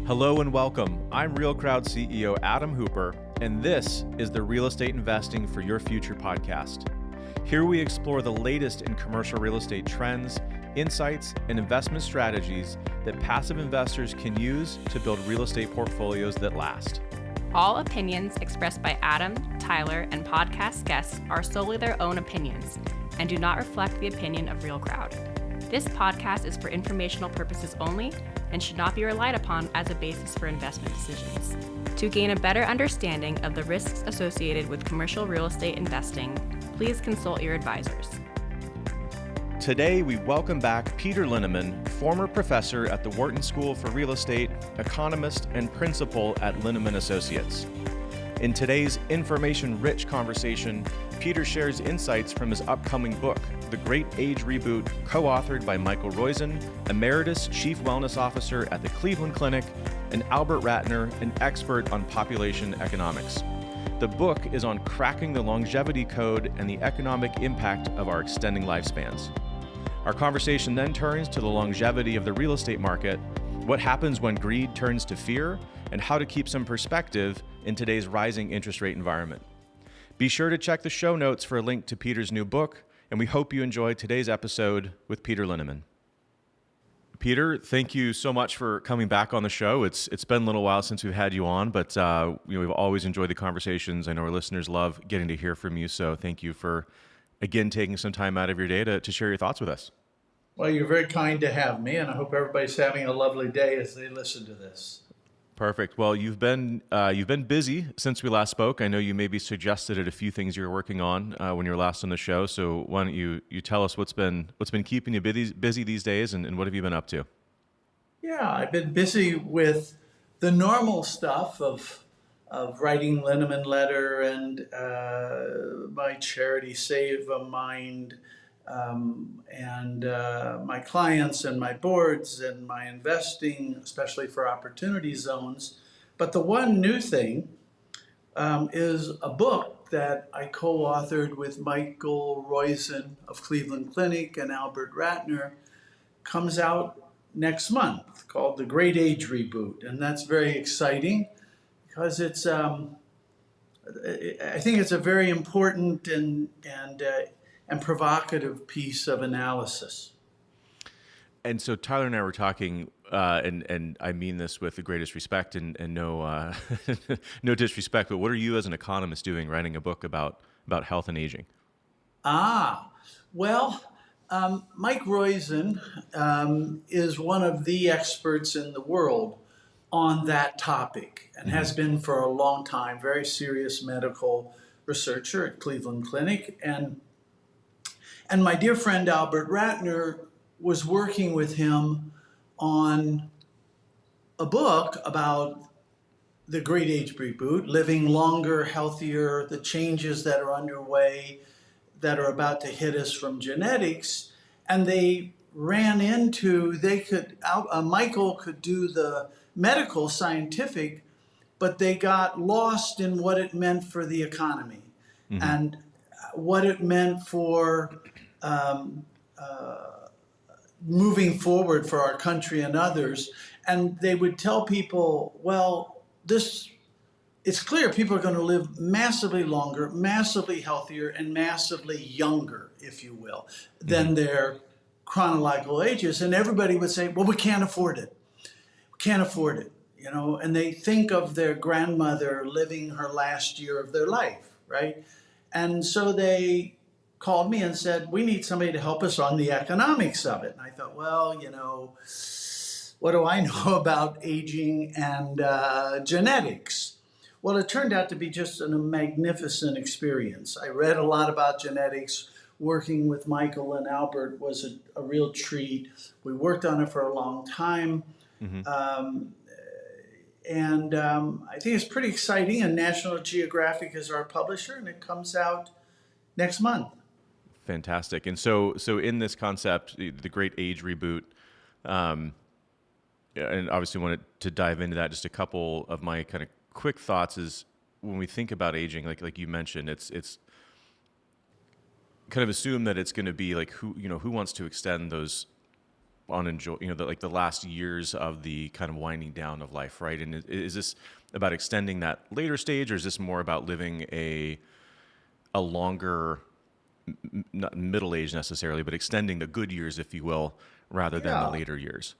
Hello and welcome. I'm Real Crowd CEO Adam Hooper, and this is the Real Estate Investing for Your Future podcast. Here we explore the latest in commercial real estate trends, insights, and investment strategies that passive investors can use to build real estate portfolios that last. All opinions expressed by Adam, Tyler, and podcast guests are solely their own opinions and do not reflect the opinion of Real Crowd. This podcast is for informational purposes only and should not be relied upon as a basis for investment decisions. To gain a better understanding of the risks associated with commercial real estate investing, please consult your advisors. Today, we welcome back Peter Linneman, former professor at the Wharton School for Real Estate, economist, and principal at Linneman Associates. In today's information-rich conversation, Peter shares insights from his upcoming book, The Great Age Reboot, co-authored by Michael Roizen, Emeritus Chief Wellness Officer at the Cleveland Clinic, and Albert Ratner, an expert on population economics. The book is on cracking the longevity code and the economic impact of our extending lifespans. Our conversation then turns to the longevity of the real estate market, what happens when greed turns to fear, and how to keep some perspective in today's rising interest rate environment. Be sure to check the show notes for a link to Peter's new book, and we hope you enjoy today's episode with Peter Linneman. Peter, thank you so much for coming back on the show. It's been a little while since we've had you on, but we've always enjoyed the conversations. I know our listeners love getting to hear from you, so thank you for, again, taking some time out of your day to share your thoughts with us. Well, you're very kind to have me, and I hope everybody's having a lovely day as they listen to this. Perfect. Well, you've been busy since we last spoke. I know you maybe suggested a few things you're working on when you were last on the show. So why don't you tell us what's been keeping you busy these days, and what have you been up to? Yeah, I've been busy with the normal stuff of writing Linneman Letter and my charity Save a Mind, and my clients and my boards and my investing, especially for opportunity zones. But the one new thing is a book that I co-authored with Michael Roizen of Cleveland Clinic and Albert Ratner, comes out next month, called The Great Age Reboot. And that's very exciting because it's, I think it's a very important and provocative piece of analysis. And so Tyler and I were talking, and I mean this with the greatest respect and no no disrespect, but what are you as an economist doing writing a book about health and aging? Well, Mike Roizen is one of the experts in the world on that topic and has been for a long time, very serious medical researcher at Cleveland Clinic. And my dear friend Albert Ratner was working with him on a book about the Great Age Reboot, living longer, healthier, the changes that are underway that are about to hit us from genetics. And they ran into, Michael could do the medical, scientific, but they got lost in what it meant for the economy and what it meant for moving forward for our country and others. And they would tell people, well, it's clear people are going to live massively longer, massively healthier, and massively younger, if you will, than their chronological ages. And everybody would say, well, we can't afford it. We can't afford it, and they think of their grandmother living her last year of their life, right? And so they called me and said, we need somebody to help us on the economics of it. And I thought, well, what do I know about aging and genetics? Well, it turned out to be just a magnificent experience. I read a lot about genetics. Working with Michael and Albert was a real treat. We worked on it for a long time. And I think it's pretty exciting. And National Geographic is our publisher, and it comes out next month. Fantastic. And so in this concept, the Great Age Reboot, and obviously wanted to dive into that. Just a couple of my kind of quick thoughts is when we think about aging, like you mentioned, it's kind of assume that it's going to be like who wants to extend those like the last years of the kind of winding down of life, right? And is this about extending that later stage, or is this more about living a longer, not middle age necessarily, but extending the good years, if you will, rather than the Yeah. later years?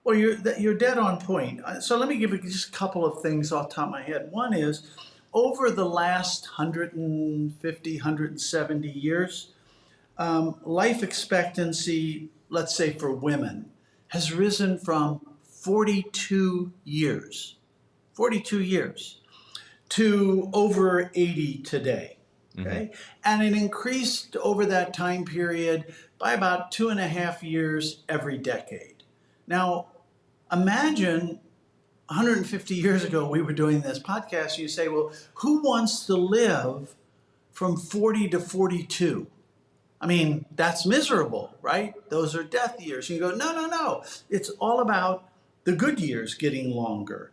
Well, you're dead on point. So let me give you just a couple of things off the top of my head. One is, over the last 150, 170 years, life expectancy, let's say for women, has risen from 42 years to over 80 today. Okay. And it increased over that time period by about 2.5 years every decade. Now, imagine 150 years ago, we were doing this podcast. You say, well, who wants to live from 40 to 42? I mean, that's miserable, right? Those are death years. And you go, no, no, no. It's all about the good years getting longer.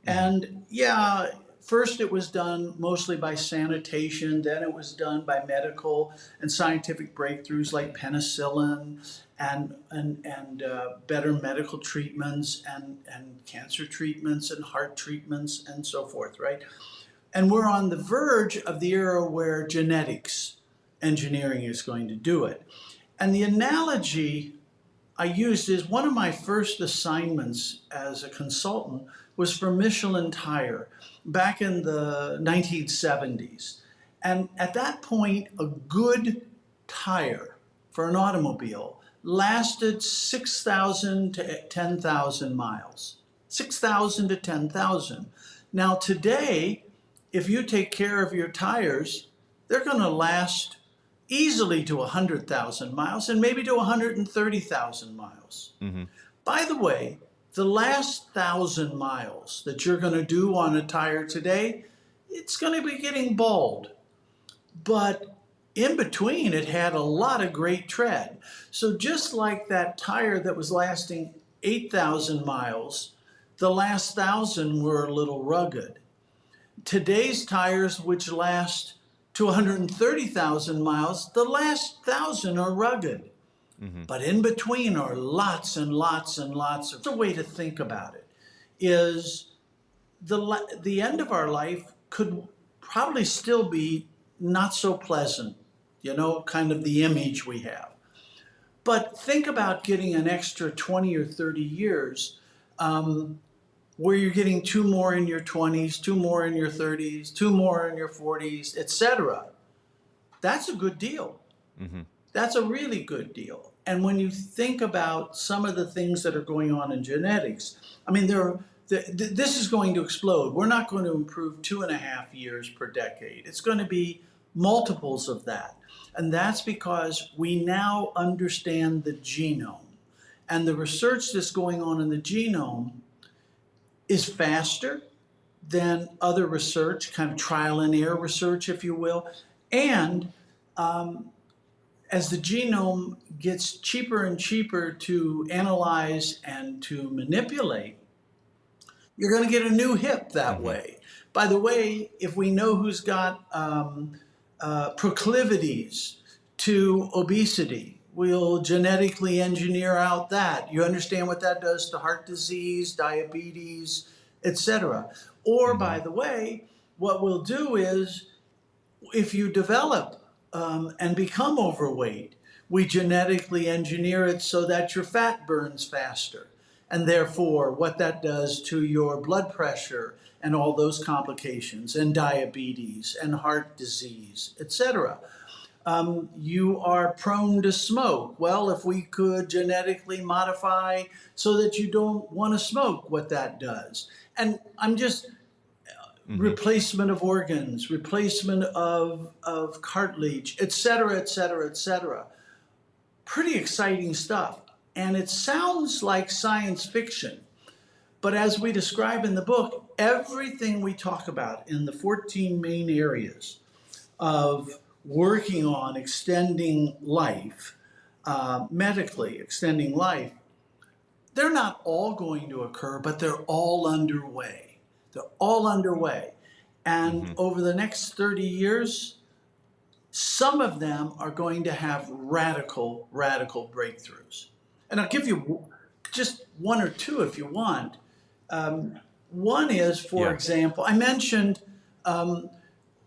And yeah, first it was done mostly by sanitation, then it was done by medical and scientific breakthroughs like penicillin and better medical treatments and cancer treatments and heart treatments and so forth, right? And we're on the verge of the era where genetics engineering is going to do it. And the analogy I used is, one of my first assignments as a consultant was for Michelin Tire back in the 1970s. And at that point, a good tire for an automobile lasted 6,000 to 10,000 miles. 6,000 to 10,000. Now today, if you take care of your tires, they're going to last easily to 100,000 miles and maybe to 130,000 miles. By the way, the last 1,000 miles that you're going to do on a tire today, it's going to be getting bald. But in between, it had a lot of great tread. So just like that tire that was lasting 8,000 miles, the last 1,000 were a little rugged. Today's tires, which last to 130,000 miles, the last 1,000 are rugged. But in between are lots and lots and lots of. The way to think about it is the end of our life could probably still be not so pleasant, kind of the image we have. But think about getting an extra 20 or 30 years where you're getting 2 more in your 20s, 2 more in your 30s, 2 more in your 40s, etc. That's a good deal. That's a really good deal. And when you think about some of the things that are going on in genetics, I mean, this is going to explode. We're not going to improve 2.5 years per decade. It's going to be multiples of that. And that's because we now understand the genome. And the research that's going on in the genome is faster than other research, kind of trial and error research, if you will. And as the genome gets cheaper and cheaper to analyze and to manipulate, you're going to get a new hip that way. By the way, if we know who's got proclivities to obesity, we'll genetically engineer out that. You understand what that does to heart disease, diabetes, etc. Or, by the way, what we'll do is, if you develop and become overweight, we genetically engineer it so that your fat burns faster. And therefore, what that does to your blood pressure and all those complications, and diabetes and heart disease, etc. You are prone to smoke. Well, if we could genetically modify so that you don't want to smoke, what that does. And I'm just... replacement of organs, replacement of cartilage, et cetera, et cetera, et cetera. Pretty exciting stuff. And it sounds like science fiction. But as we describe in the book, everything we talk about in the 14 main areas of working on extending life, medically extending life, they're not all going to occur, but they're all underway. They're all underway. And over the next 30 years, some of them are going to have radical, radical breakthroughs. And I'll give you just one or two if you want. One is, for example, I mentioned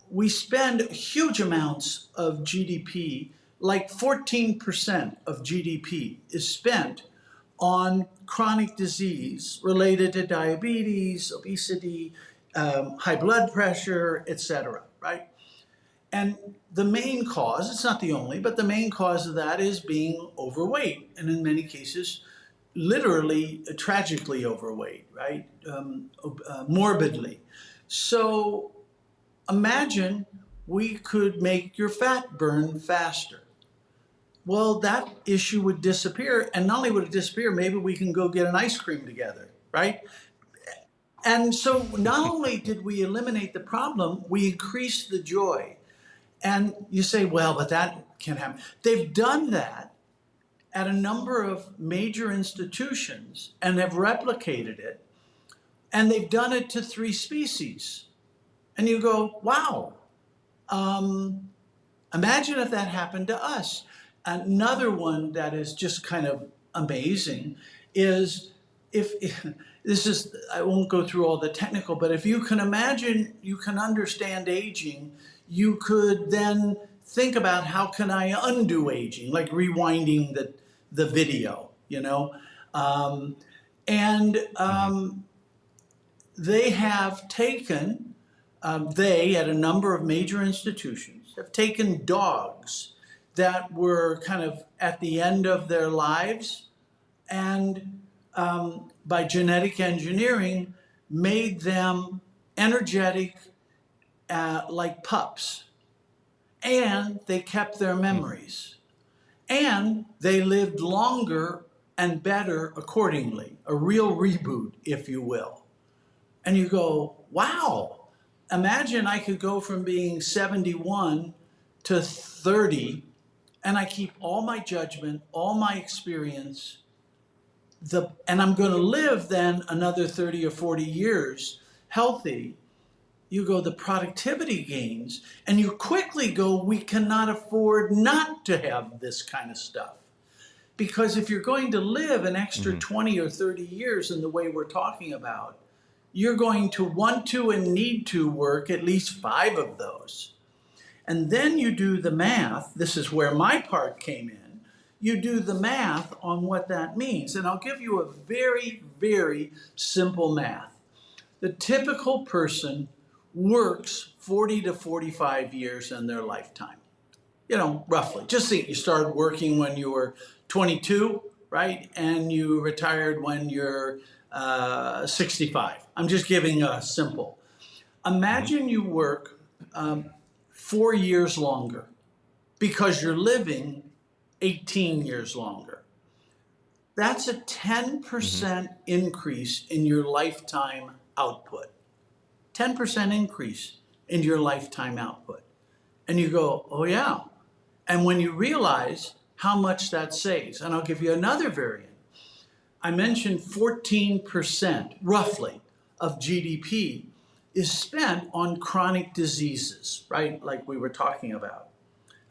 we spend huge amounts of GDP, like 14% of GDP is spent on chronic disease related to diabetes, obesity, high blood pressure, etc., right? And the main cause, it's not the only, but the main cause of that is being overweight, and in many cases, literally, tragically overweight, right? Morbidly. So imagine we could make your fat burn faster. Well, that issue would disappear, and not only would it disappear, maybe we can go get an ice cream together, right? And so not only did we eliminate the problem, we increased the joy. And you say, well, but that can't happen. They've done that at a number of major institutions and have replicated it, and they've done it to 3 species. And you go, wow, imagine if that happened to us. Another one that is just kind of amazing is if this is, I won't go through all the technical, but if you can imagine, you can understand aging, you could then think about how can I undo aging, like rewinding the video, you know? They have taken, they at a number of major institutions have taken dogs that were kind of at the end of their lives and by genetic engineering made them energetic like pups. And they kept their memories. And they lived longer and better accordingly, a real reboot, if you will. And you go, wow, imagine I could go from being 71 to 30 and I keep all my judgment, all my experience, and I'm going to live then another 30 or 40 years healthy. You go, the productivity gains, and you quickly go, we cannot afford not to have this kind of stuff. Because if you're going to live an extra 20 or 30 years in the way we're talking about, you're going to want to and need to work at least 5 of those. And then you do the math. This is where my part came in. You do the math on what that means. And I'll give you a very, very simple math. The typical person works 40 to 45 years in their lifetime. You know, roughly. Just think you started working when you were 22, right? And you retired when you're 65. I'm just giving a simple. Imagine you work 4 years longer because you're living 18 years longer. That's a 10% increase in your lifetime output. 10% increase in your lifetime output. And you go, oh yeah. And when you realize how much that saves, and I'll give you another variant. I mentioned 14%, roughly, of GDP is spent on chronic diseases, right? Like we were talking about.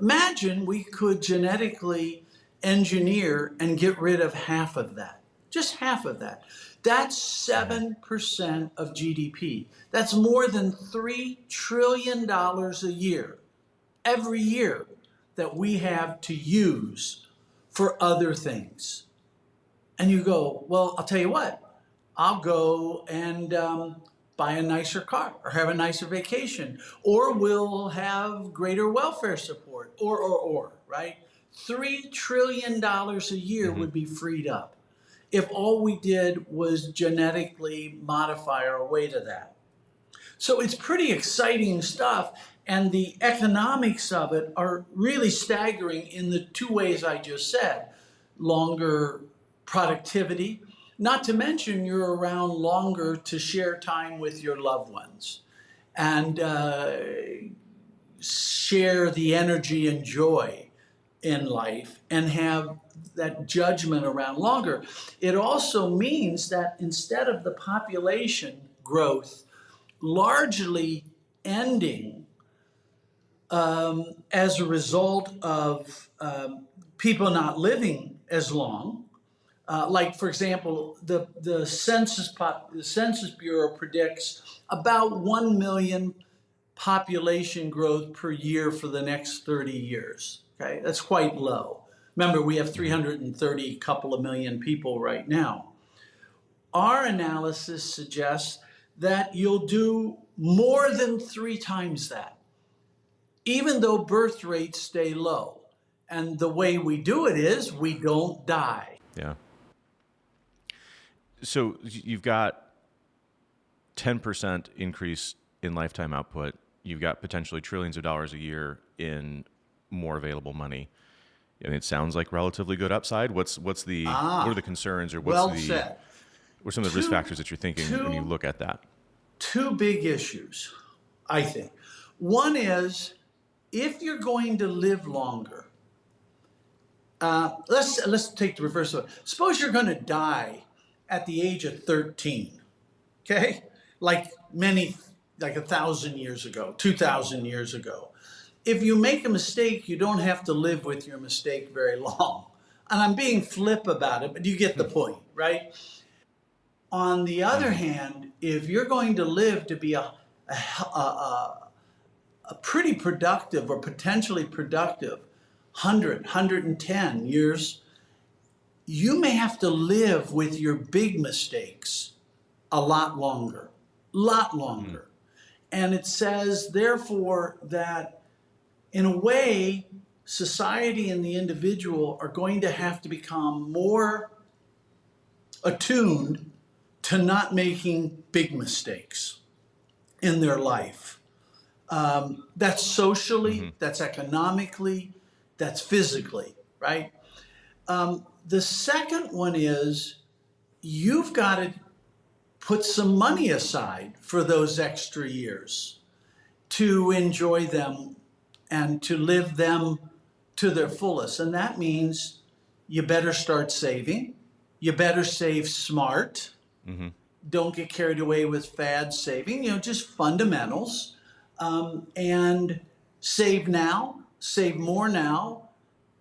Imagine we could genetically engineer and get rid of half of that, just half of that. That's 7% of GDP. That's more than $3 trillion a year, every year, that we have to use for other things. And you go, well, I'll tell you what, I'll go and buy a nicer car or have a nicer vacation, or we'll have greater welfare support, or, right? $3 trillion a year would be freed up if all we did was genetically modify our way to that. So it's pretty exciting stuff, and the economics of it are really staggering in the 2 ways I just said. Longer productivity, not to mention you're around longer to share time with your loved ones and share the energy and joy in life and have that judgment around longer. It also means that instead of the population growth largely ending as a result of people not living as long, Like, for example, the Census Bureau predicts about 1 million population growth per year for the next 30 years. Okay, that's quite low. Remember, we have 330 couple of million people right now. Our analysis suggests that you'll do more than 3 times that, even though birth rates stay low. And the way we do it is we don't die. Yeah. So you've got 10% increase in lifetime output. You've got potentially trillions of dollars a year in more available money. And it sounds like relatively good upside. What are the concerns, or Well said. what are some of the risk factors that you're thinking when you look at that? 2 big issues, I think. One is, if you're going to live longer, let's take the reverse of it. Suppose you're going to die at the age of 13, okay? Like 1,000 years ago, 2,000 years ago. If you make a mistake, you don't have to live with your mistake very long. And I'm being flip about it, but you get the point, right? On the other hand, if you're going to live to be a pretty productive or potentially productive 110 years, you may have to live with your big mistakes a lot longer. And it says, therefore, that in a way, society and the individual are going to have to become more attuned to not making big mistakes in their life. That's socially, that's economically, that's physically, right? The second one is, you've got to put some money aside for those extra years to enjoy them and to live them to their fullest. And that means you better start saving. You better save smart. Don't get carried away with fad saving, just fundamentals. And save now, save more now,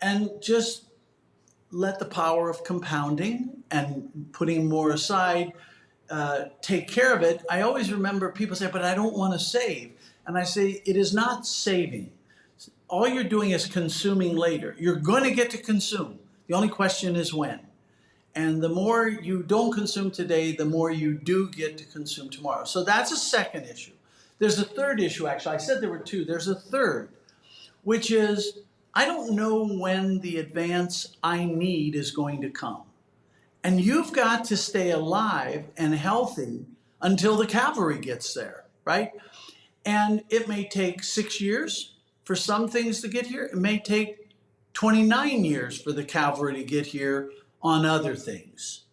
and just let the power of compounding and putting more aside take care of it. I always remember people say, but I don't want to save. And I say, it is not saving. All you're doing is consuming later. You're going to get to consume. The only question is when. And the more you don't consume today, the more you do get to consume tomorrow. So that's a second issue. There's a third issue, actually. I said there were 2. There's a third, which is, I don't know when the advance I need is going to come. And you've got to stay alive and healthy until the cavalry gets there, right? And it may take 6 years for some things to get here. It may take 29 years for the cavalry to get here on other things.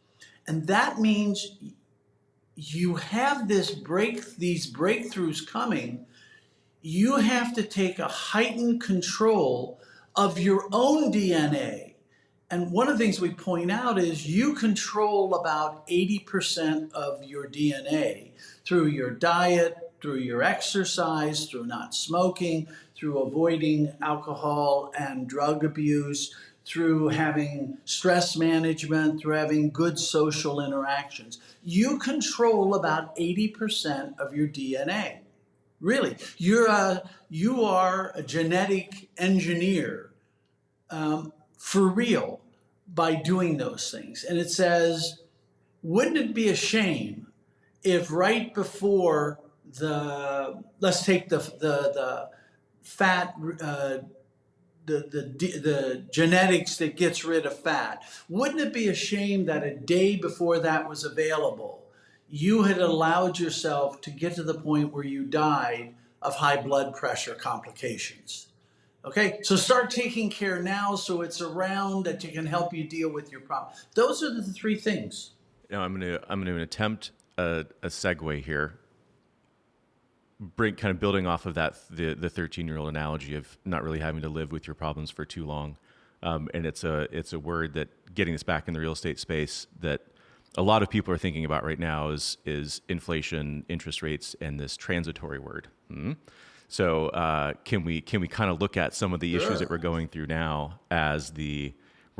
And that means you have these breakthroughs coming. You have to take a heightened control of your own DNA. And one of the things we point out is you control about 80% of your DNA through your diet, through your exercise, through not smoking, through avoiding alcohol and drug abuse, through having stress management, through having good social interactions. You control about 80% of your DNA. Really, you are a genetic engineer for real by doing those things. And it says, wouldn't it be a shame if right before let's take the fat, the genetics that gets rid of fat, wouldn't it be a shame that a day before that was available, you had allowed yourself to get to the point where you died of high blood pressure complications? Okay, so start taking care now so it's around that you can help you deal with your problem. Those are the 3 things. I'm going to attempt a segue here. Kind of building off of that, the 13-year-old analogy of not really having to live with your problems for too long. And it's a word that, getting us back in the real estate space, that a lot of people are thinking about right now is inflation, interest rates, and this transitory word. So can we kind of look at some of the issues that we're going through now as the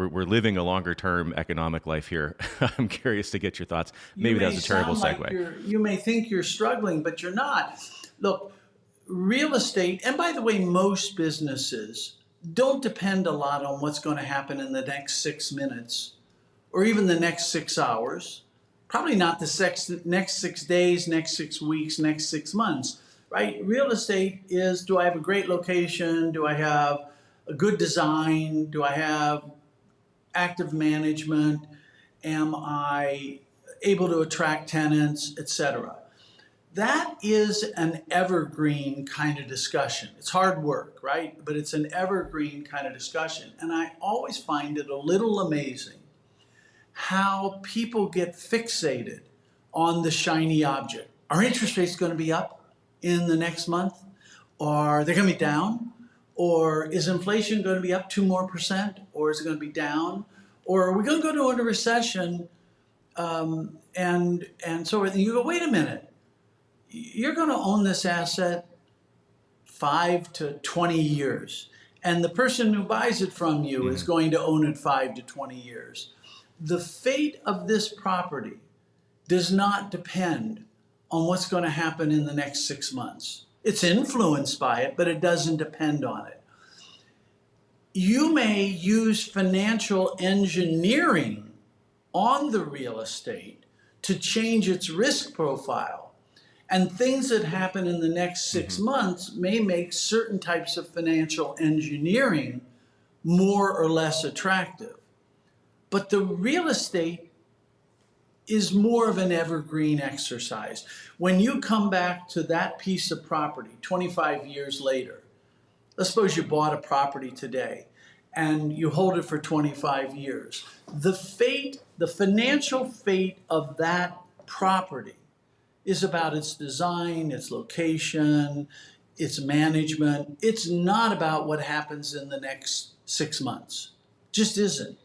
we're living a longer term economic life here. I'm curious to get your thoughts. Maybe that's a terrible segue. You may think you're struggling, but you're not. Look, real estate, and by the way, most businesses don't depend a lot on what's going to happen in the next 6 minutes or even the next 6 hours. Probably not the next 6 days, next 6 weeks, next 6 months, right? Real estate is, do I have a great location? Do I have a good design? Do I have active management? Am I able to attract tenants, etc.? That is an evergreen kind of discussion. It's hard work, right? But it's an evergreen kind of discussion. And I always find it a little amazing how people get fixated on the shiny object. Are interest rates going to be up in the next month? Or are they going to be down? Or is inflation going to be up 2% more? Or is it going to be down? Or are we going to go into a recession? And so you go, wait a minute. You're going to own this asset 5 to 20 years. And the person who buys it from you is going to own it 5 to 20 years. The fate of this property does not depend on what's going to happen in the next 6 months. It's influenced by it, but it doesn't depend on it. You may use financial engineering on the real estate to change its risk profile. And things that happen in the next 6 months may make certain types of financial engineering more or less attractive. But the real estate is more of an evergreen exercise. When you come back to that piece of property 25 years later, let's suppose you bought a property today and you hold it for 25 years. The financial fate of that property is about its design, its location, its management. It's not about what happens in the next 6 months. Just isn't.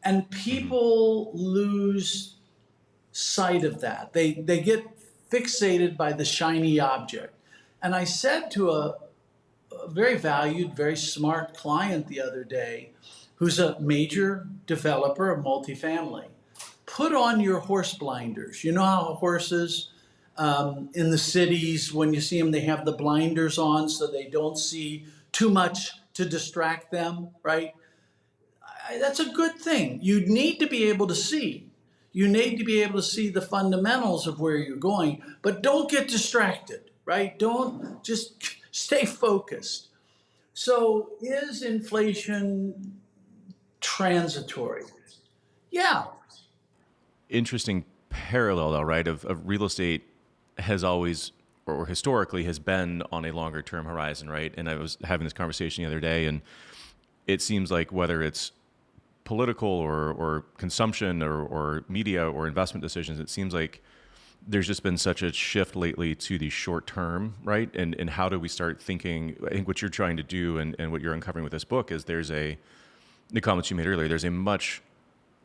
And people lose sight of that. They get fixated by the shiny object. And I said to a very valued, very smart client the other day, who's a major developer of multifamily, put on your horse blinders. You know how horses in the cities, when you see them, they have the blinders on so they don't see too much to distract them, right? That's a good thing. You need to be able to see. You need to be able to see the fundamentals of where you're going, but don't get distracted, right? Don't just stay focused. So is inflation transitory? Yeah. Interesting parallel though, right? Of real estate has always, or historically has been on a longer term horizon, right? And I was having this conversation the other day, and it seems like whether it's political or consumption or media or investment decisions, it seems like there's just been such a shift lately to the short term, right? And how do we start thinking, I think what you're trying to do and what you're uncovering with this book is the comments you made earlier, there's a much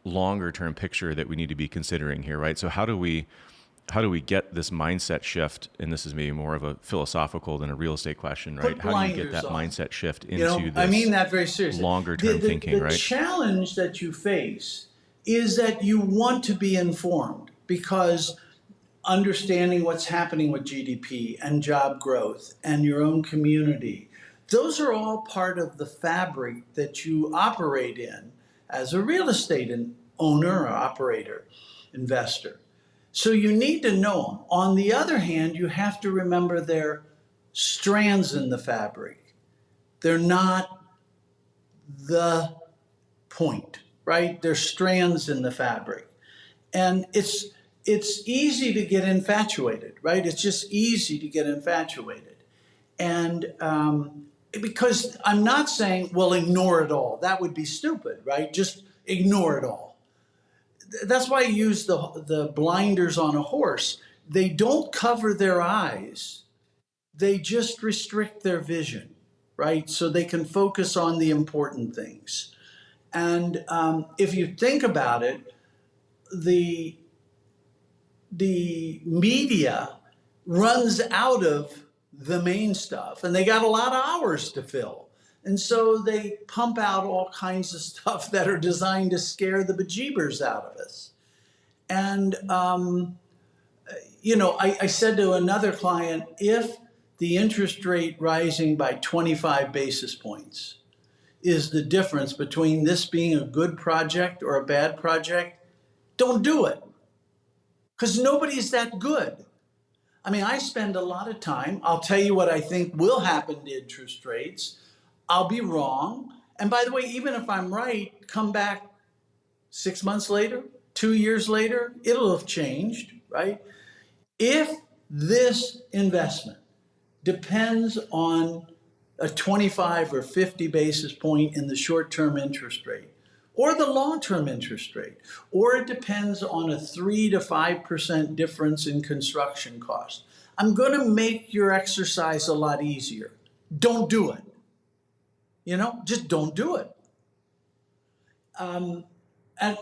longer term picture that we need to be considering here, right? So how do we get this mindset shift? And this is maybe more of a philosophical than a real estate question, right? How do you get that mindset shift into this? I mean that very seriously. Longer term thinking, right? The challenge that you face is that you want to be informed, because understanding what's happening with GDP and job growth and your own community, those are all part of the fabric that you operate in as a real estate owner or operator, investor. So you need to know them. On the other hand, you have to remember they're strands in the fabric. They're not the point, right? They're strands in the fabric. And it's easy to get infatuated, right? It's just easy to get infatuated. And because I'm not saying, well, ignore it all. That would be stupid, right? Just ignore it all. That's why I use the blinders on a horse. They don't cover their eyes. They just restrict their vision, right? So they can focus on the important things. And if you think about it, the media runs out of the main stuff, and they got a lot of hours to fill. And so they pump out all kinds of stuff that are designed to scare the bejeebers out of us. And, I said to another client, if the interest rate rising by 25 basis points is the difference between this being a good project or a bad project, don't do it. Because nobody's that good. I mean, I spend a lot of time. I'll tell you what I think will happen to interest rates. I'll be wrong. And by the way, even if I'm right, come back 6 months later, 2 years later, it'll have changed, right? If this investment depends on a 25 or 50 basis point in the short-term interest rate, or the long-term interest rate, or it depends on a 3 to 5% difference in construction cost, I'm going to make your exercise a lot easier. Don't do it. Just don't do it. And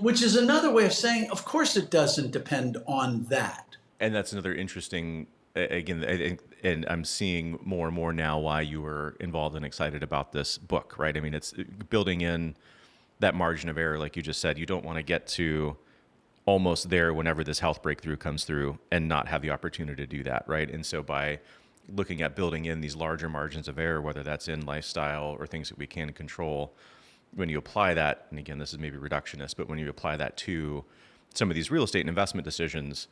which is another way of saying, of course, it doesn't depend on that. And that's another interesting, again, I think, and I'm seeing more and more now why you were involved and excited about this book, right? I mean, it's building in that margin of error, like you just said. You don't want to get to almost there whenever this health breakthrough comes through and not have the opportunity to do that, right? And so by looking at building in these larger margins of error, whether that's in lifestyle or things that we can control, when you apply that, and again, this is maybe reductionist, but when you apply that to some of these real estate and investment decisions,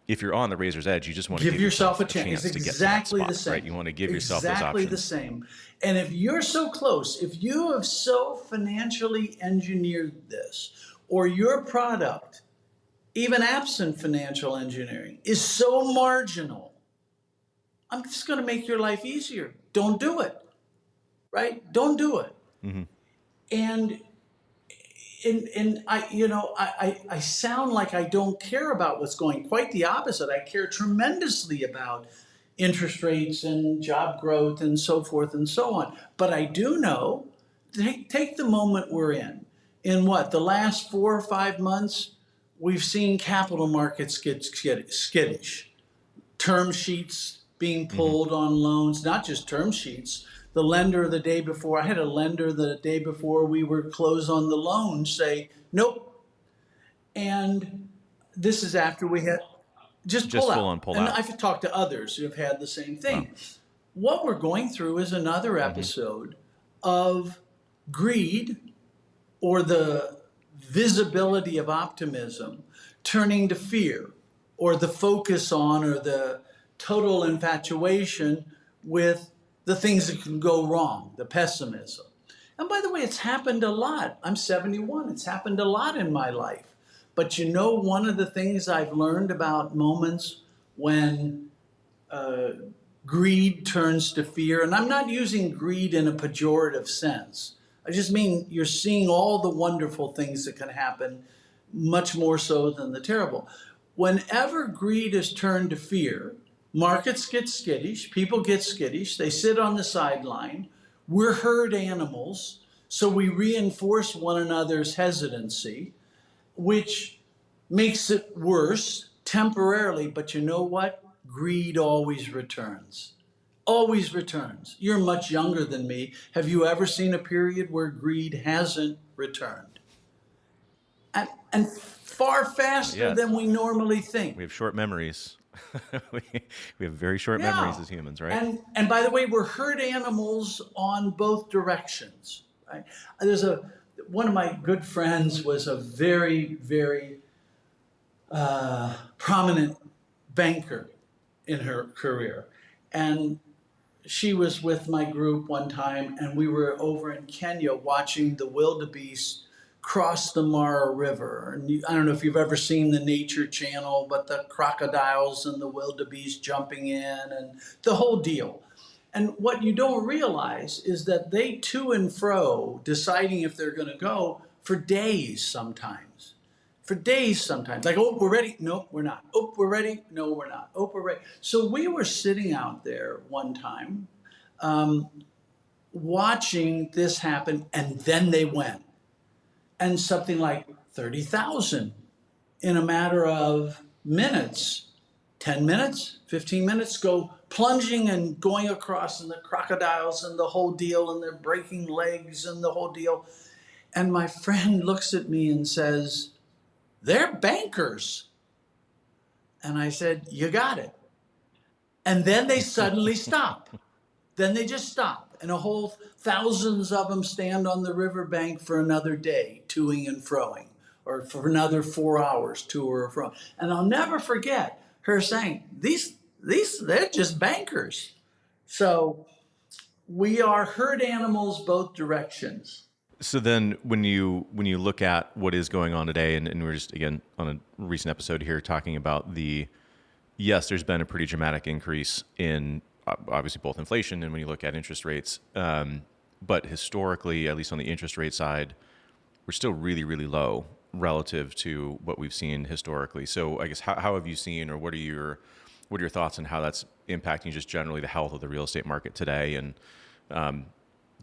if you're on the razor's edge, you just want to give yourself a chance it's to get exactly to that spot, the same. right? You want to give yourself those exactly options. the same. And if you're so close, if you have so financially engineered this, or your product, even absent financial engineering, is so marginal, I'm just going to make your life easier. Don't do it, right? Don't do it. Mm-hmm. And I sound like I don't care about what's going. Quite the opposite. I care tremendously about interest rates and job growth and so forth and so on. But I do know, take the moment we're in. In what, the last 4 or 5 months, we've seen capital markets get skittish. Term sheets being pulled on loans, not just term sheets. The lender the day before, I had a lender the day before we were closed on the loan say, nope. And this is after we had just pull full out. on pull and out. I've talked to others who have had the same thing. Wow. What we're going through is another episode of greed, or the visibility of optimism turning to fear, or the focus on, or the total infatuation with the things that can go wrong, the pessimism. And by the way, it's happened a lot. I'm 71. It's happened a lot in my life. But one of the things I've learned about moments when greed turns to fear, and I'm not using greed in a pejorative sense. I just mean you're seeing all the wonderful things that can happen, much more so than the terrible. Whenever greed is turned to fear, markets get skittish, people get skittish, they sit on the sideline. We're herd animals, so we reinforce one another's hesitancy, which makes it worse temporarily. But you know what? Greed always returns. Always returns. You're much younger than me. Have you ever seen a period where greed hasn't returned? And far faster than we normally think. We have short memories. we have very short memories as humans, right? And by the way, we're herd animals on both directions, right? One of my good friends was a very, very prominent banker in her career. And she was with my group one time, and we were over in Kenya watching the wildebeest cross the Mara River. And I don't know if you've ever seen the Nature Channel, but the crocodiles and the wildebeest jumping in and the whole deal. And what you don't realize is that they to and fro deciding if they're going to go for days sometimes. For days sometimes. Like, oh, we're ready. No, we're not. Oh, we're ready. No, we're not. Oh, we're ready. So we were sitting out there one time watching this happen, and then they went. And something like 30,000 in a matter of minutes, 10 minutes, 15 minutes, go plunging and going across, and the crocodiles and the whole deal, and they're breaking legs and the whole deal. And my friend looks at me and says, "They're bankers." And I said, "You got it." And then they suddenly stop. Then they just stop. And a whole thousands of them stand on the riverbank for another day, toing and froing, or for another 4 hours, to or fro. And I'll never forget her saying, these, they're just bankers. So we are herd animals both directions. So then when you look at what is going on today, and we're just, again, on a recent episode here talking about yes, there's been a pretty dramatic increase in obviously both inflation and when you look at interest rates. But historically, at least on the interest rate side, we're still really, really low relative to what we've seen historically. So I guess how have you seen, or what are your thoughts on how that's impacting just generally the health of the real estate market today? And kind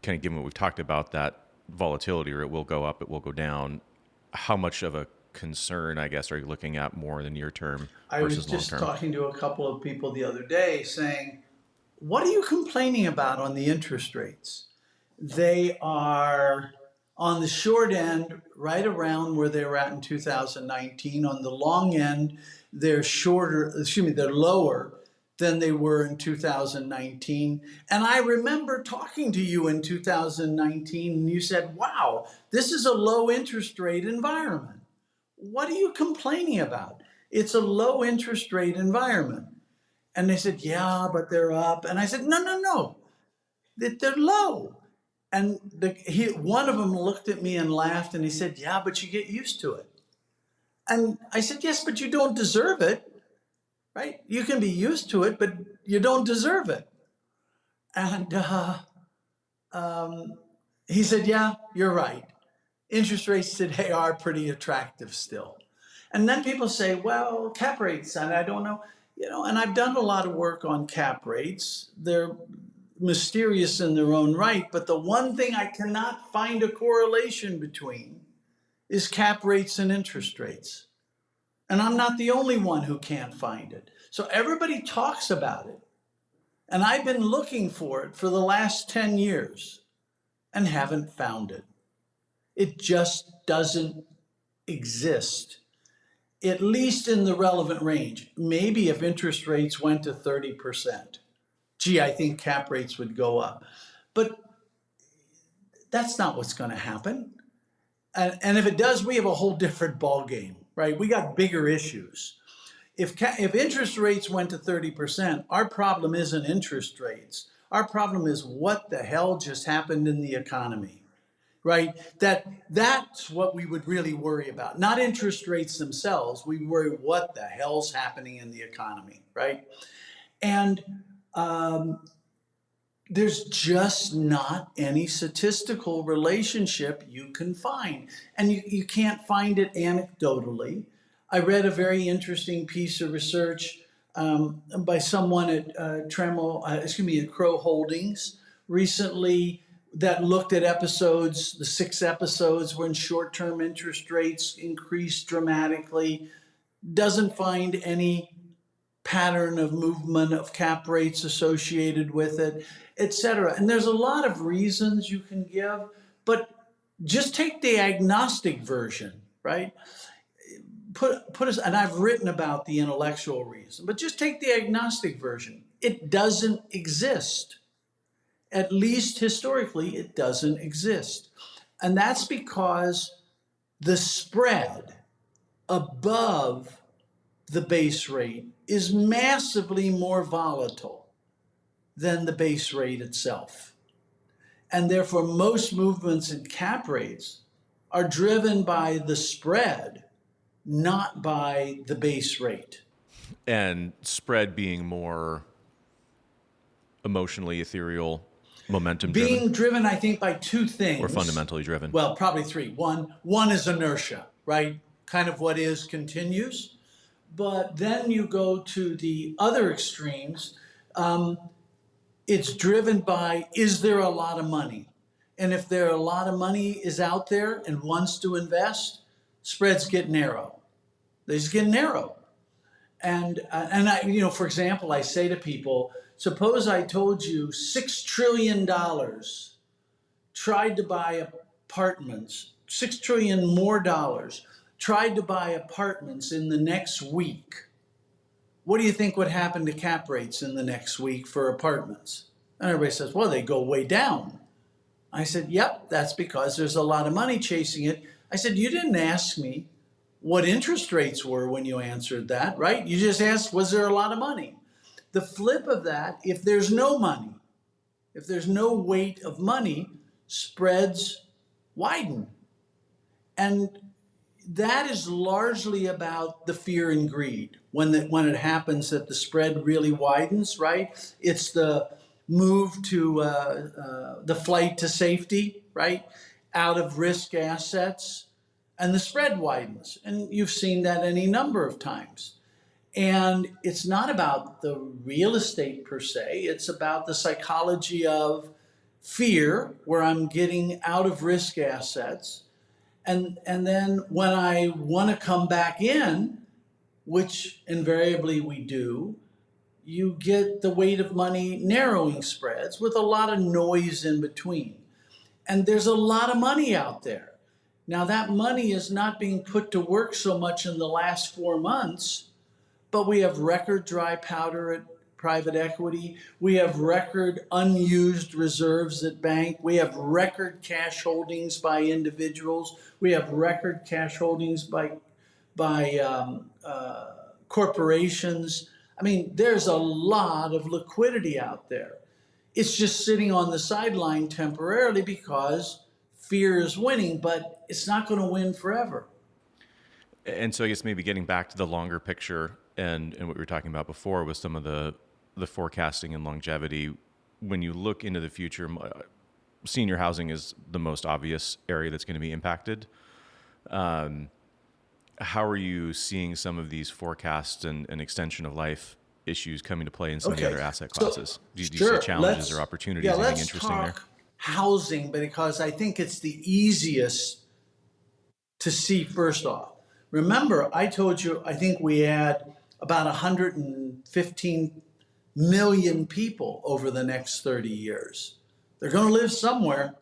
of given what we've talked about, that volatility, or it will go up, it will go down, how much of a concern, I guess, are you looking at more in the near term versus long term? I was just talking to a couple of people the other day saying, what are you complaining about on the interest rates? They are on the short end right around where they were at in 2019. On the long end, they're lower than they were in 2019. And I remember talking to you in 2019, and you said, wow, this is a low interest rate environment. What are you complaining about? It's a low interest rate environment. And they said, yeah, but they're up. And I said, no, they're low. And one of them looked at me and laughed, and he said, yeah, but you get used to it. And I said, yes, but you don't deserve it, right? You can be used to it, but you don't deserve it. And he said, yeah, you're right. Interest rates today are pretty attractive still. And then people say, well, cap rates, and I don't know, and I've done a lot of work on cap rates. They're mysterious in their own right, but the one thing I cannot find a correlation between is cap rates and interest rates. And I'm not the only one who can't find it. So everybody talks about it. And I've been looking for it for the last 10 years and haven't found it. It just doesn't exist, at least in the relevant range. Maybe if interest rates went to 30%, gee, I think cap rates would go up. But that's not what's going to happen. And if it does, we have a whole different ballgame, right? We got bigger issues. If interest rates went to 30%, our problem isn't interest rates. Our problem is what the hell just happened in the economy, right? That's what we would really worry about. Not interest rates themselves. We worry what the hell's happening in the economy, right? And there's just not any statistical relationship you can find. And you can't find it anecdotally. I read a very interesting piece of research by someone at Crow Holdings recently that looked at episodes, the 6 episodes when short-term interest rates increased dramatically, doesn't find any pattern of movement of cap rates associated with it, et cetera. And there's a lot of reasons you can give, but just take the agnostic version, right? Put us, and I've written about the intellectual reason, but just take the agnostic version. It doesn't exist. At least historically, it doesn't exist. And that's because the spread above the base rate is massively more volatile than the base rate itself. And therefore, most movements in cap rates are driven by the spread, not by the base rate. And spread being more emotionally ethereal, momentum driven? Being driven, I think, by 2 things. Or fundamentally driven? Well, probably 3. One is inertia, right? Kind of what is continues. But then you go to the other extremes. It's driven by, is there a lot of money? And if there are a lot of money is out there and wants to invest, spreads get narrow. They just get narrow. And I, for example, I say to people, suppose I told you $6 trillion tried to buy apartments, $6 trillion more dollars tried to buy apartments in the next week. What do you think would happen to cap rates in the next week for apartments? And everybody says, well, they go way down. I said, yep, that's because there's a lot of money chasing it. I said, you didn't ask me what interest rates were when you answered that, right? You just asked, was there a lot of money? The flip of that, if there's no money, if there's no weight of money, spreads widen. And that is largely about the fear and greed. When it happens that the spread really widens, right? It's the move to the flight to safety, right? Out of risk assets, and the spread widens. And you've seen that any number of times. And it's not about the real estate per se, it's about the psychology of fear, where I'm getting out of risk assets. And then when I want to come back in, which invariably we do, you get the weight of money narrowing spreads with a lot of noise in between. And there's a lot of money out there. Now, that money is not being put to work so much in the last 4 months, but we have record dry powder at private equity. We have record unused reserves at bank. We have record cash holdings by individuals. We have record cash holdings by corporations. I mean, there's a lot of liquidity out there. It's just sitting on the sideline temporarily because fear is winning, but it's not going to win forever. And so I guess maybe getting back to the longer picture and what we were talking about before with some of the forecasting and longevity, when you look into the future, senior housing is the most obvious area that's going to be impacted. How are you seeing some of these forecasts and extension of life issues coming to play in some of the other asset classes? Do you see challenges or opportunities? Anything interesting there? Housing, because I think it's the easiest to see first off. Remember, I told you, I think we had about 115 million people over the next 30 years. They're going to live somewhere,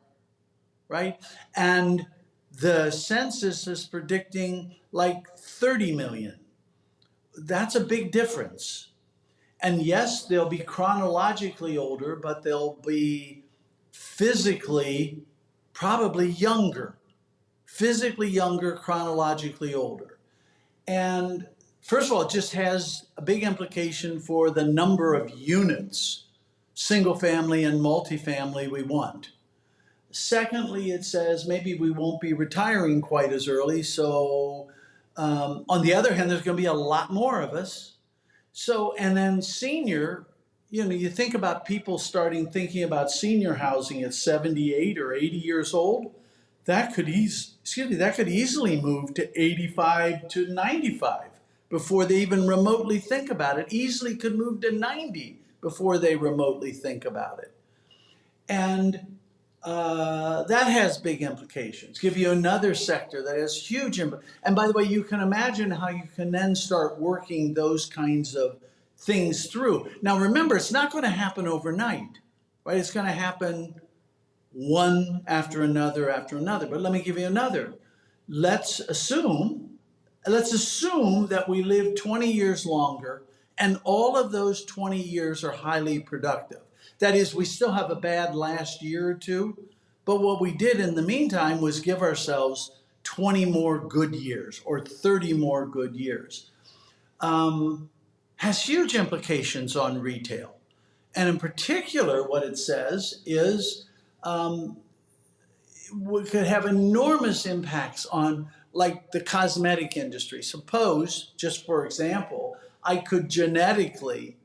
right? And the census is predicting like 30 million. That's a big difference. And yes, they'll be chronologically older, but they'll be physically probably younger. Physically younger, chronologically older. And first of all, it just has a big implication for the number of units, single family and multifamily, we want. Secondly, it says maybe we won't be retiring quite as early. So on the other hand, there's going to be a lot more of us. So, and then senior, you think about people starting thinking about senior housing at 78 or 80 years old. That could easily move to 85 to 95 before they even remotely think about it. Easily could move to 90 before they remotely think about it. And that has big implications. Give you another sector that has huge implications. And by the way, you can imagine how you can then start working those kinds of things through. Now remember, it's not going to happen overnight, right? It's going to happen one after another after another. But let me give you another. Let's assume that we live 20 years longer and all of those 20 years are highly productive. That is, we still have a bad last year or two, but what we did in the meantime was give ourselves 20 more good years or 30 more good years. Has huge implications on retail. And in particular, what it says is we could have enormous impacts on like the cosmetic industry. Suppose, just for example, I could genetically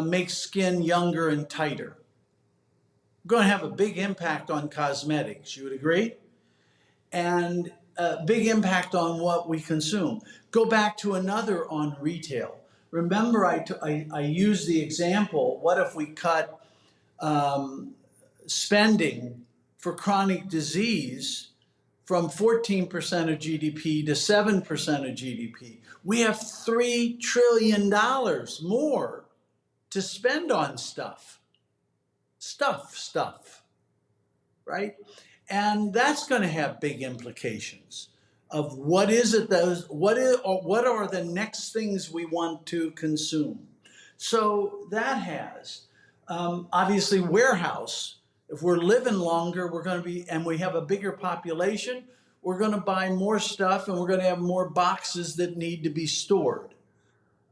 make skin younger and tighter. Going to have a big impact on cosmetics, you would agree? And a big impact on what we consume. Go back to another on retail. Remember, I used the example, what if we cut spending for chronic disease from 14% of GDP to 7% of GDP? We have $3 trillion more to spend on stuff, right? And that's going to have big implications of what are the next things we want to consume. So that has, obviously, warehouse. If we're living longer, and we have a bigger population, we're going to buy more stuff, and we're going to have more boxes that need to be stored.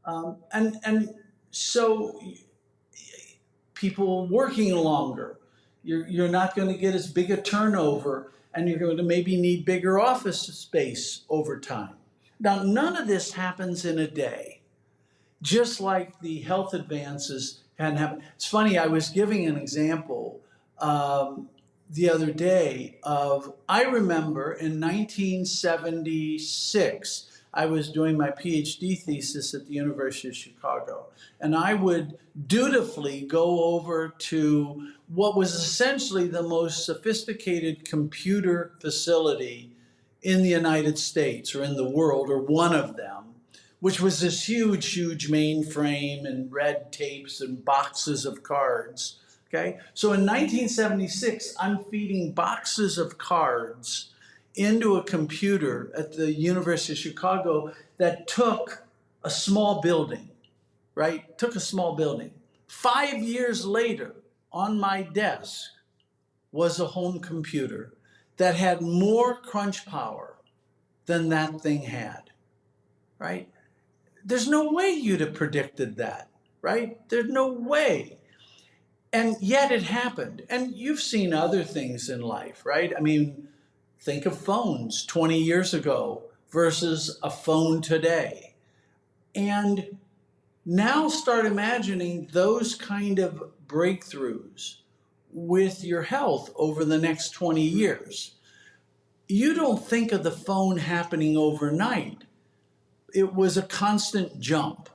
And so people working longer, you're not going to get as big a turnover, and you're going to maybe need bigger office space over time. Now, none of this happens in a day, just like the health advances hadn't happened. It's funny, I was giving an example the other day I remember in 1976, I was doing my PhD thesis at the University of Chicago, and I would dutifully go over to what was essentially the most sophisticated computer facility in the United States or in the world, or one of them, which was this huge mainframe and red tapes and boxes of cards. Okay, so in 1976, I'm feeding boxes of cards into a computer at the University of Chicago that took a small building, right? Took a small building. 5 years later, on my desk was a home computer that had more crunch power than that thing had, right? There's no way you'd have predicted that, right? There's no way. And yet it happened. And you've seen other things in life, right? I mean, think of phones 20 years ago versus a phone today. And now start imagining those kind of breakthroughs with your health over the next 20 years. You don't think of the phone happening overnight. It was a constant jump.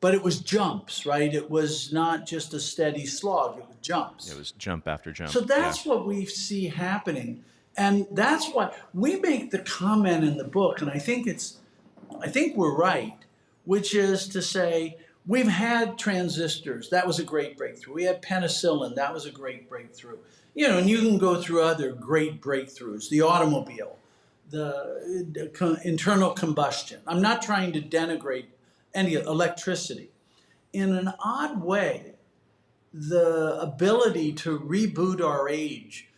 But it was jumps, right? It was not just a steady slog, it was jumps. It was jump after jump. So that's what we see happening. And that's why we make the comment in the book, and I think we're right, which is to say, we've had transistors, that was a great breakthrough. We had penicillin, that was a great breakthrough. And you can go through other great breakthroughs, the automobile, the internal combustion. I'm not trying to denigrate any electricity. In an odd way, the ability to reboot our age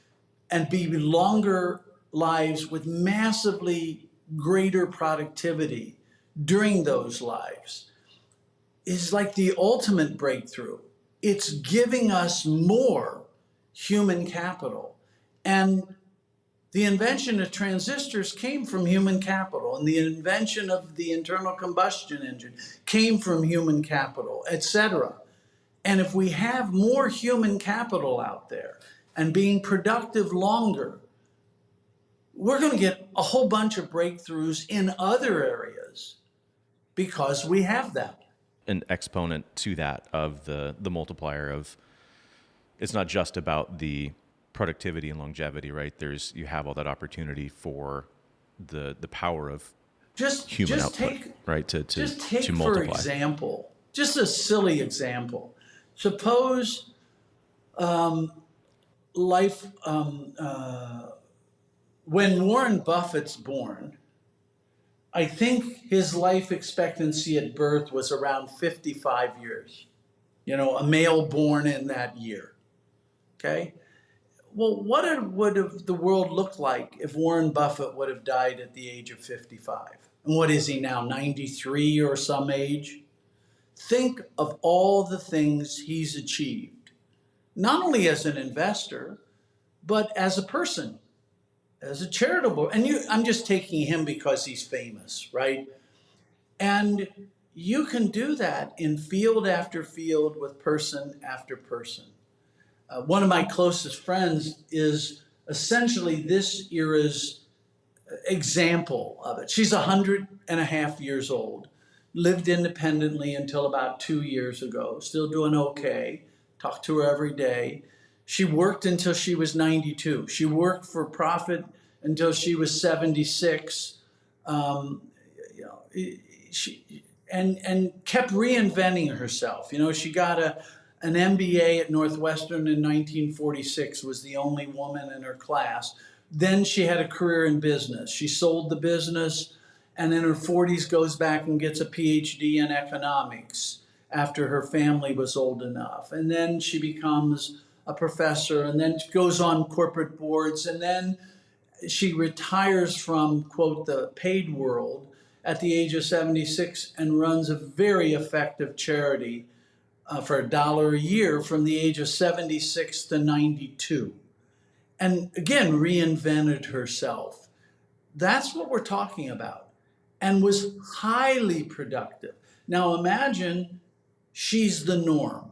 and be longer lives with massively greater productivity during those lives is like the ultimate breakthrough. It's giving us more human capital. And the invention of transistors came from human capital, and the invention of the internal combustion engine came from human capital, etc. And if we have more human capital out there and being productive longer, we're going to get a whole bunch of breakthroughs in other areas because we have that. An exponent to that of the multiplier of, it's not just about the productivity and longevity, right? You have all that opportunity for the power of human output, right? To multiply. For example, just a silly example. Suppose when Warren Buffett's born, I think his life expectancy at birth was around 55 years. A male born in that year. Okay? Well, what would have the world looked like if Warren Buffett would have died at the age of 55? And what is he now, 93 or some age? Think of all the things he's achieved, not only as an investor, but as a person, as a charitable. And I'm just taking him because he's famous, right? And you can do that in field after field with person after person. One of my closest friends is essentially this era's example of it. She's 100.5 years old, lived independently until about 2 years ago, still doing okay, talk to her every day. She worked until she was 92. She worked for profit until she was 76. and kept reinventing herself. You know, she got an MBA at Northwestern in 1946, was the only woman in her class. Then she had a career in business. She sold the business, and in her 40s goes back and gets a PhD in economics after her family was old enough. And then she becomes a professor, and then goes on corporate boards, and then she retires from, quote, the paid world at the age of 76 and runs a very effective charity for $1 a year from the age of 76 to 92. And again, reinvented herself. That's what we're talking about, and was highly productive. Now imagine she's the norm.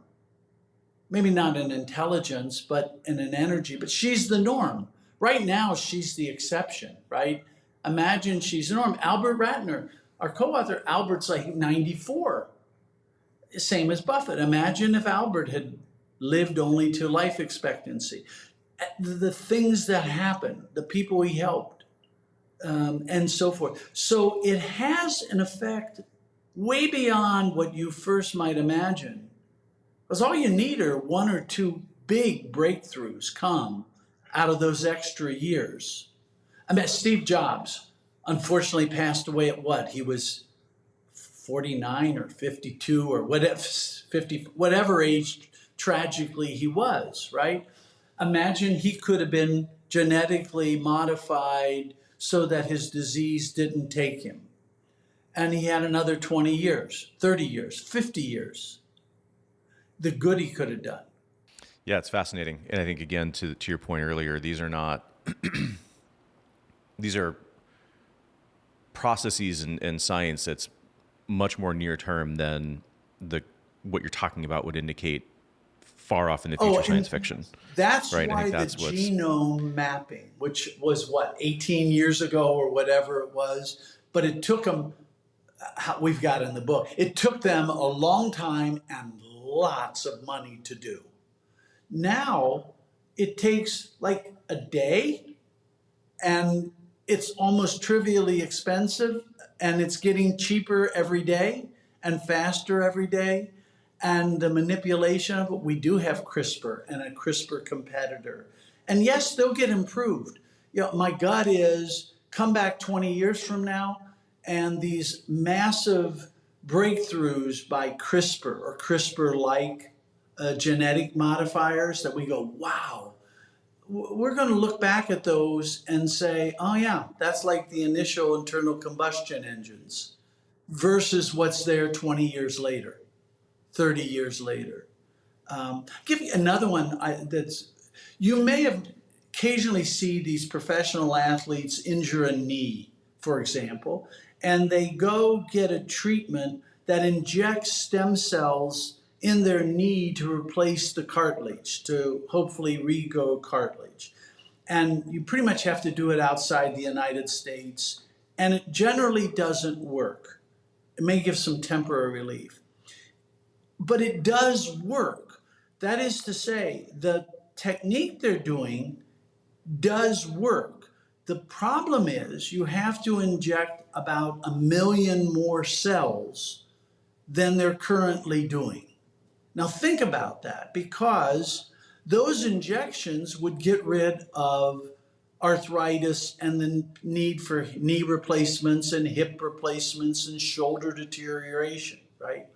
Maybe not in intelligence, but in an energy, but she's the norm. Right now, she's the exception, right? Imagine she's the norm. Albert Ratner, our co-author, Albert's like 94, same as Buffett. Imagine if Albert had lived only to life expectancy. The things that happened, the people he helped, and so forth. So it has an effect way beyond what you first might imagine. Because all you need are one or two big breakthroughs come out of those extra years. I mean, Steve Jobs unfortunately passed away at what? He was 49 or 52 or whatever, 50, whatever age tragically he was, right? Imagine he could have been genetically modified so that his disease didn't take him. And he had another 20 years, 30 years, 50 years. The good he could have done. Yeah, it's fascinating. And I think, again, to your point earlier, these are not, these are processes and science that's much more near term than what you're talking about would indicate far off in the future science fiction. That's right? why the genome mapping, which was what, 18 years ago or whatever it was, but it took them, we've got in the book, it took them a long time and lots of money to do. Now it takes like a day, and it's almost trivially expensive, and it's getting cheaper every day and faster every day. And the manipulation of it, we do have CRISPR and a CRISPR competitor. And yes, they'll get improved. You know, my gut is come back 20 years from now, and these massive breakthroughs by CRISPR or CRISPR-like genetic modifiers that we go, wow, we're going to look back at those and say, oh yeah, that's like the initial internal combustion engines versus what's there 20 years later, 30 years later. Give you another one you may have occasionally see these professional athletes injure a knee, for example, and they go get a treatment that injects stem cells in their knee to replace the cartilage, to hopefully regrow cartilage. And you pretty much have to do it outside the United States, and it generally doesn't work. It may give some temporary relief, but it does work. That is to say, the technique they're doing does work. The problem is you have to inject about 1 million more cells than they're currently doing. Now think about that, because those injections would get rid of arthritis and the need for knee replacements and hip replacements and shoulder deterioration, right?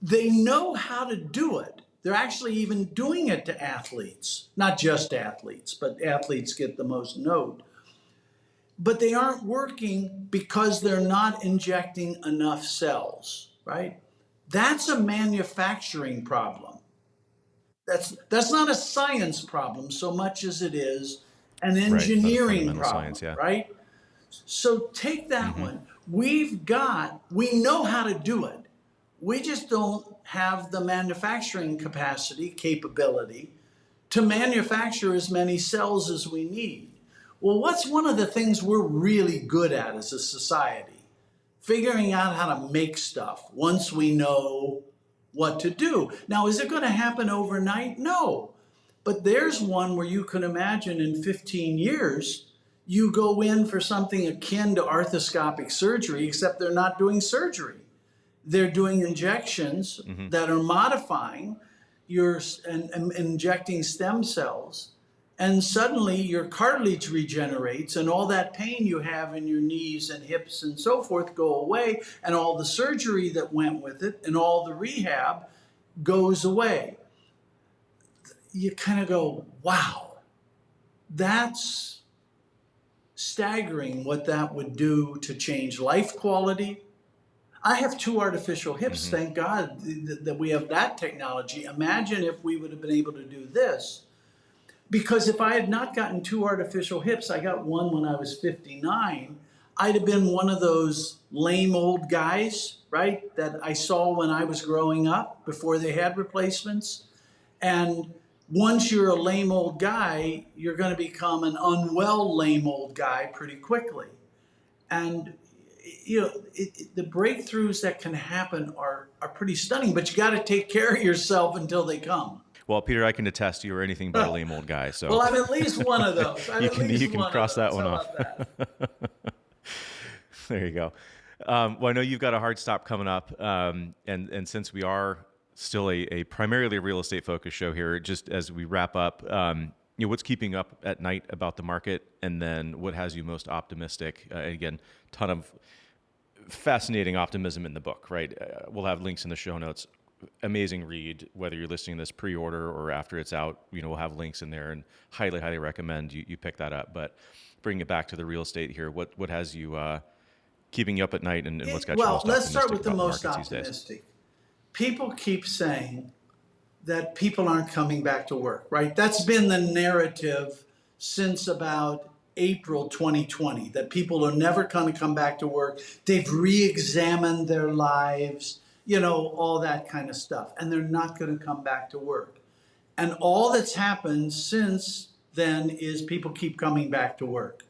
They know how to do it. They're actually even doing it to athletes, not just athletes, but athletes get the most note. But they aren't working because they're not injecting enough cells, right? That's a manufacturing problem. That's not a science problem so much as it is an engineering problem, science, yeah. Right? So take that one. We know how to do it. We just don't have the manufacturing capability to manufacture as many cells as we need. Well, what's one of the things we're really good at as a society? Figuring out how to make stuff once we know what to do. Now, is it going to happen overnight? No. But there's one where you can imagine in 15 years, you go in for something akin to arthroscopic surgery, except they're not doing surgery. They're doing injections that are modifying and injecting stem cells. And suddenly your cartilage regenerates and all that pain you have in your knees and hips and so forth go away, and all the surgery that went with it and all the rehab goes away. You kind of go, wow, that's staggering what that would do to change life quality. I have 2 artificial hips, thank God that we have that technology. Imagine if we would have been able to do this. Because if I had not gotten 2 artificial hips, I got one when I was 59, I'd have been one of those lame old guys, right, that I saw when I was growing up before they had replacements. And once you're a lame old guy, you're going to become an unwell lame old guy pretty quickly. And the breakthroughs that can happen are pretty stunning, but you got to take care of yourself until they come. Well, Peter, I can attest you are anything but a lame old guy. So well, I'm at least one of those. You can cross that one off. There you go. Well, I know you've got a hard stop coming up, and since we are still a primarily real estate focused show here, just as we wrap up, what's keeping up at night about the market, and then what has you most optimistic? Again, ton of fascinating optimism in the book, right? We'll have links in the show notes. Amazing read, whether you're listening to this pre-order or after it's out, we'll have links in there, and highly, highly recommend you pick that up. But bring it back to the real estate here. What has you keeping you up at night, and what's got you most optimistic? Well, let's start with the about most markets these days? optimistic. People keep saying that people aren't coming back to work, right? That's been the narrative since about April 2020, that people are never going to come back to work. They've re-examined their lives, all that kind of stuff, and they're not going to come back to work. And all that's happened since then is people keep coming back to work.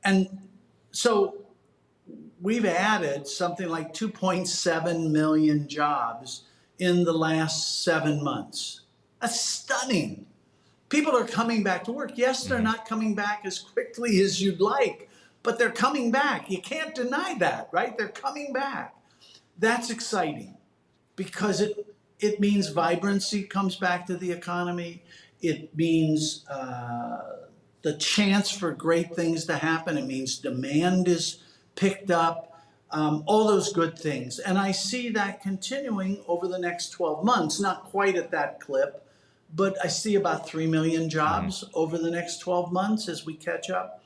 And so we've added something like 2.7 million jobs in the last 7 months. That's stunning. People are coming back to work. Yes, they're not coming back as quickly as you'd like, but they're coming back. You can't deny that, right? They're coming back. That's exciting because it means vibrancy comes back to the economy. It means the chance for great things to happen. It means demand is picked up, all those good things. And I see that continuing over the next 12 months, not quite at that clip, but I see about 3 million jobs over the next 12 months as we catch up.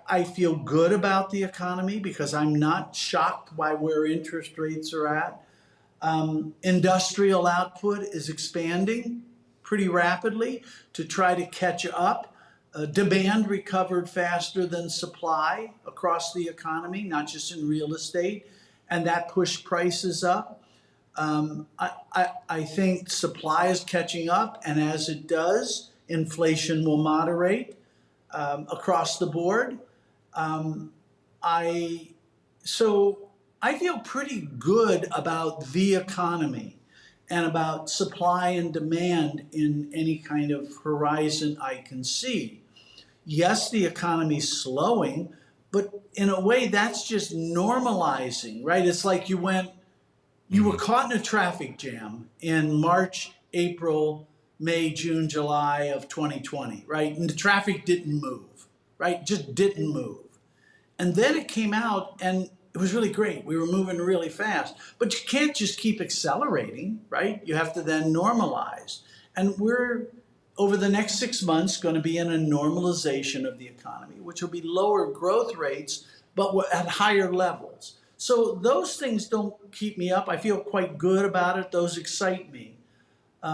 I feel good about the economy because I'm not shocked by where interest rates are at. Industrial output is expanding pretty rapidly to try to catch up. Demand recovered faster than supply across the economy, not just in real estate, and that pushed prices up. I think supply is catching up, and as it does, inflation will moderate across the board. So I feel pretty good about the economy and about supply and demand in any kind of horizon I can see. Yes, the economy's slowing, but in a way that's just normalizing, right? It's like you were caught in a traffic jam in March, April, May, June, July of 2020, right? And the traffic didn't move, right? Just didn't move. And then it came out and it was really great. We were moving really fast, but you can't just keep accelerating, right? You have to then normalize. And we're, over the next 6 months, going to be in a normalization of the economy, which will be lower growth rates, but at higher levels. So those things don't keep me up. I feel quite good about it. Those excite me.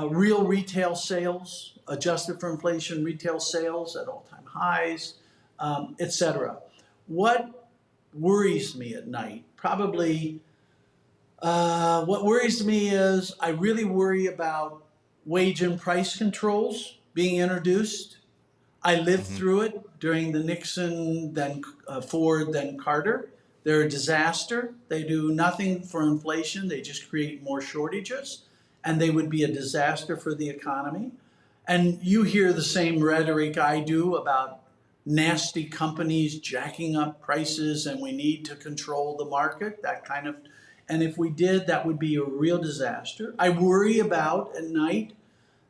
Real retail sales, adjusted for inflation, retail sales at all-time highs, etc. What worries me at night? Probably what worries me is I really worry about wage and price controls being introduced. I lived through it during the Nixon, then Ford, then Carter. They're a disaster. They do nothing for inflation. They just create more shortages, and they would be a disaster for the economy. And you hear the same rhetoric I do about nasty companies jacking up prices and we need to control the market, that kind of. And if we did, that would be a real disaster. I worry about at night.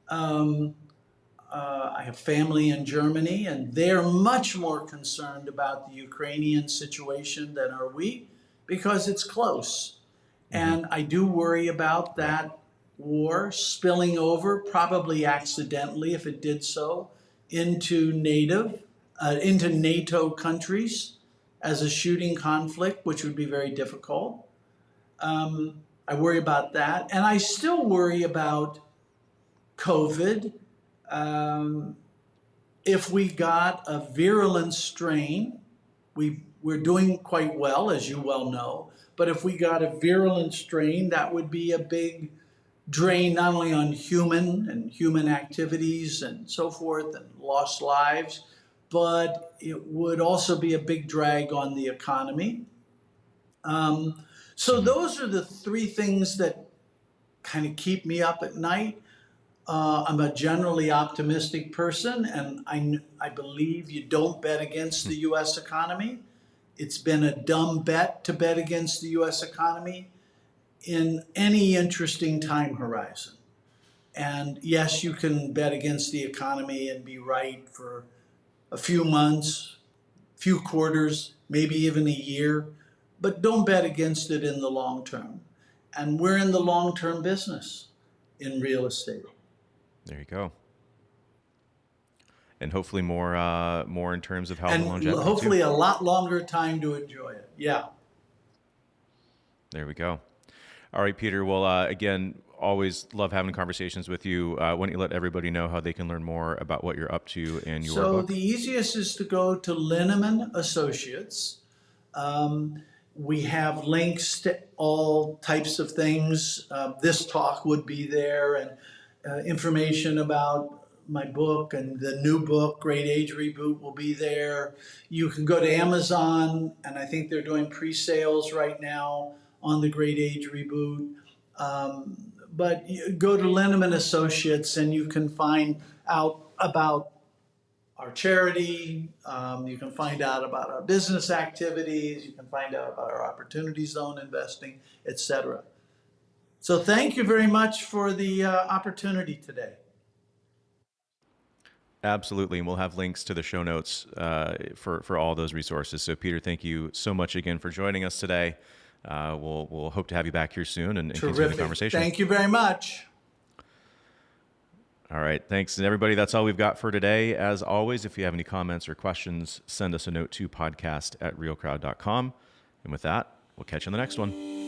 I have family in Germany, and they're much more concerned about the Ukrainian situation than are we, because it's close. And I do worry about that war spilling over, probably accidentally if it did so, into NATO countries as a shooting conflict, which would be very difficult. I worry about that. And I still worry about COVID. If we got a virulent strain, we're doing quite well, as you well know, but if we got a virulent strain, that would be a big drain not only on human activities and so forth and lost lives, but it would also be a big drag on the economy. So those are the three things that kind of keep me up at night. I'm a generally optimistic person, and I believe you don't bet against the U.S. economy. It's been a dumb bet to bet against the U.S. economy in any interesting time horizon. And yes, you can bet against the economy and be right for a few months, few quarters, maybe even a year, but don't bet against it in the long term. And we're in the long-term business in real estate. There you go. And hopefully more in terms of health and And longevity hopefully too. a lot longer time to enjoy it. Yeah. There we go. All right, Peter. Well, again, always love having conversations with you. Why don't you let everybody know how they can learn more about what you're up to in your So book? the easiest is to go to Linneman Associates. We have links to all types of things. This talk would be there, and information about my book and the new book, Great Age Reboot, will be there. You can go to Amazon, and I think they're doing pre-sales right now on the Great Age Reboot. But you go to Linneman Associates, and you can find out about our charity. You can find out about our business activities. You can find out about our opportunity zone investing, etc. So thank you very much for the opportunity today. Absolutely, and we'll have links to the show notes for all those resources. So, Peter, thank you so much again for joining us today. We'll hope to have you back here soon and continue the conversation. Thank you very much. All right, thanks. And everybody, that's all we've got for today. As always, if you have any comments or questions, send us a note to podcast@realcrowd.com. And with that, we'll catch you on the next one.